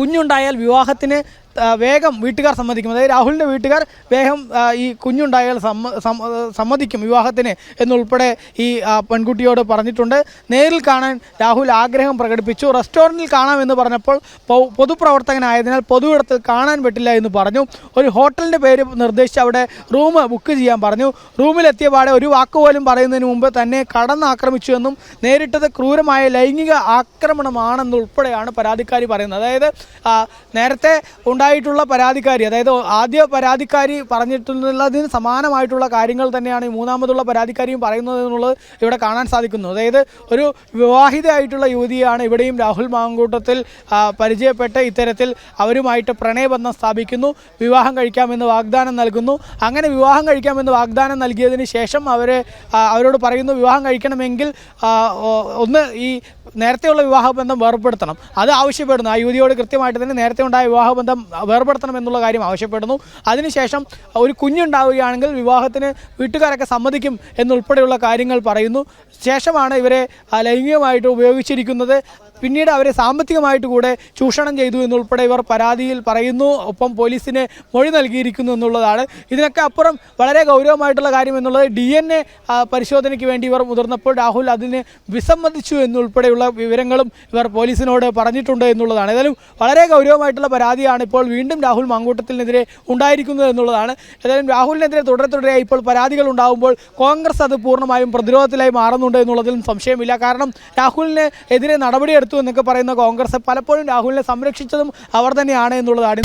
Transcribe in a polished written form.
കുഞ്ഞുണ്ടായാൽ വിവാഹത്തിന് വേഗം വീട്ടുകാർ സമ്മതിക്കും. അതായത് രാഹുലിൻ്റെ വീട്ടുകാർ വേഗം ഈ കുഞ്ഞുണ്ടായാൽ സമ്മതിക്കും വിവാഹത്തിന് എന്നുൾപ്പെടെ ഈ പെൺകുട്ടിയോട് പറഞ്ഞിട്ടുണ്ട്. നേരിൽ കാണാൻ രാഹുൽ ആഗ്രഹം പ്രകടിപ്പിച്ചു. റെസ്റ്റോറൻറ്റിൽ കാണാമെന്ന് പറഞ്ഞപ്പോൾ പൊതുപ്രവർത്തകനായതിനാൽ പൊതുവിടത്തിൽ കാണാൻ പറ്റില്ല എന്ന് പറഞ്ഞു. ഒരു ഹോട്ടലിൻ്റെ പേര് നിർദ്ദേശിച്ച് അവിടെ റൂം ബുക്ക് ചെയ്യാൻ പറഞ്ഞു. റൂമിലെത്തിയ പാടെ ഒരു വാക്കുപോലും പറയുന്നതിന് മുമ്പ് തന്നെ കടന്നാക്രമിച്ചു എന്നും നേരിട്ടത് ക്രൂരമായ ലൈംഗിക ആക്രമണമാണെന്നുൾപ്പെടെയാണ് പരാതിക്കാരി പറയുന്നത്. അതായത് നേരത്തെ ഉണ്ടായിട്ടുള്ള പരാതിക്കാരി, അതായത് ആദ്യ പരാതിക്കാരി പറഞ്ഞിട്ടുള്ളതിന് സമാനമായിട്ടുള്ള കാര്യങ്ങൾ തന്നെയാണ് ഈ മൂന്നാമതുള്ള പരാതിക്കാരിയും പറയുന്നത് എന്നുള്ളത് ഇവിടെ കാണാൻ സാധിക്കുന്നു. അതായത് ഒരു വിവാഹിതയായിട്ടുള്ള യുവതിയാണ് ഇവിടെയും രാഹുൽ മാങ്കൂട്ടത്തിൽ പരിചയപ്പെട്ട് ഇത്തരത്തിൽ അവരുമായിട്ട് പ്രണയബന്ധം സ്ഥാപിക്കുന്നു, വിവാഹം കഴിക്കാമെന്ന് വാഗ്ദാനം നൽകുന്നു. അങ്ങനെ വിവാഹം കഴിക്കാമെന്ന് വാഗ്ദാനം നൽകിയതിന് ശേഷം അവരോട് പറയുന്നു വിവാഹം കഴിക്കണമെങ്കിൽ ഒന്ന് ഈ നേരത്തെയുള്ള വിവാഹബന്ധം വേർപ്പെടുത്തണം. അത് ആവശ്യപ്പെടുന്നു. ആ യുവതിയോട് കൃത്യമായിട്ട് തന്നെ നേരത്തെ ഉണ്ടായ വിവാഹബന്ധം വേർപ്പെടുത്തണം എന്നുള്ള കാര്യം ആവശ്യപ്പെടുന്നു. അതിനുശേഷം ഒരു കുഞ്ഞുണ്ടാവുകയാണെങ്കിൽ വിവാഹത്തിന് വീട്ടുകാരൊക്കെ സമ്മതിക്കും എന്നുൾപ്പെടെയുള്ള കാര്യങ്ങൾ പറയുന്നു. ശേഷമാണ് ഇവരെ ലൈംഗികമായിട്ട് ഉപയോഗിച്ചിരിക്കുന്നത്. പിന്നീട് അവരെ സാമ്പത്തികമായിട്ട് കൂടെ ചൂഷണം ചെയ്തു എന്നുൾപ്പെടെ ഇവർ പരാതിയിൽ പറയുന്നു. ഒപ്പം പോലീസിന് മൊഴി നൽകിയിരിക്കുന്നു എന്നുള്ളതാണ്. ഇതിനൊക്കെ അപ്പുറം വളരെ ഗൗരവമായിട്ടുള്ള കാര്യം എന്നുള്ളത് DNA പരിശോധനയ്ക്ക് വേണ്ടി ഇവർ മുതിർന്നപ്പോൾ രാഹുൽ അതിന് വിസമ്മതിച്ചു എന്നുൾപ്പെടെയുള്ള വിവരങ്ങളും ഇവർ പോലീസിനോട് പറഞ്ഞിട്ടുണ്ട് എന്നുള്ളതാണ്. ഏതായാലും വളരെ ഗൗരവമായിട്ടുള്ള പരാതിയാണ് ഇപ്പോൾ വീണ്ടും രാഹുൽ മാങ്കൂട്ടത്തിനെതിരെ ഉണ്ടായിരിക്കുന്നത് എന്നുള്ളതാണ്. ഏതായാലും രാഹുലിനെതിരെ തുടരെ ഇപ്പോൾ പരാതികൾ ഉണ്ടാകുമ്പോൾ കോൺഗ്രസ് അത് പൂർണ്ണമായും പ്രതിരോധത്തിലായി മാറുന്നുണ്ട് എന്നുള്ളതിലും സംശയമില്ല. കാരണം രാഹുലിന് എതിരെ നടപടിയെടുത്തു എന്നൊക്കെ പറയുന്ന കോൺഗ്രസ് പലപ്പോഴും രാഹുലിനെ സംരക്ഷിച്ചതും അവർ തന്നെയാണ് എന്നുള്ളതാണ്.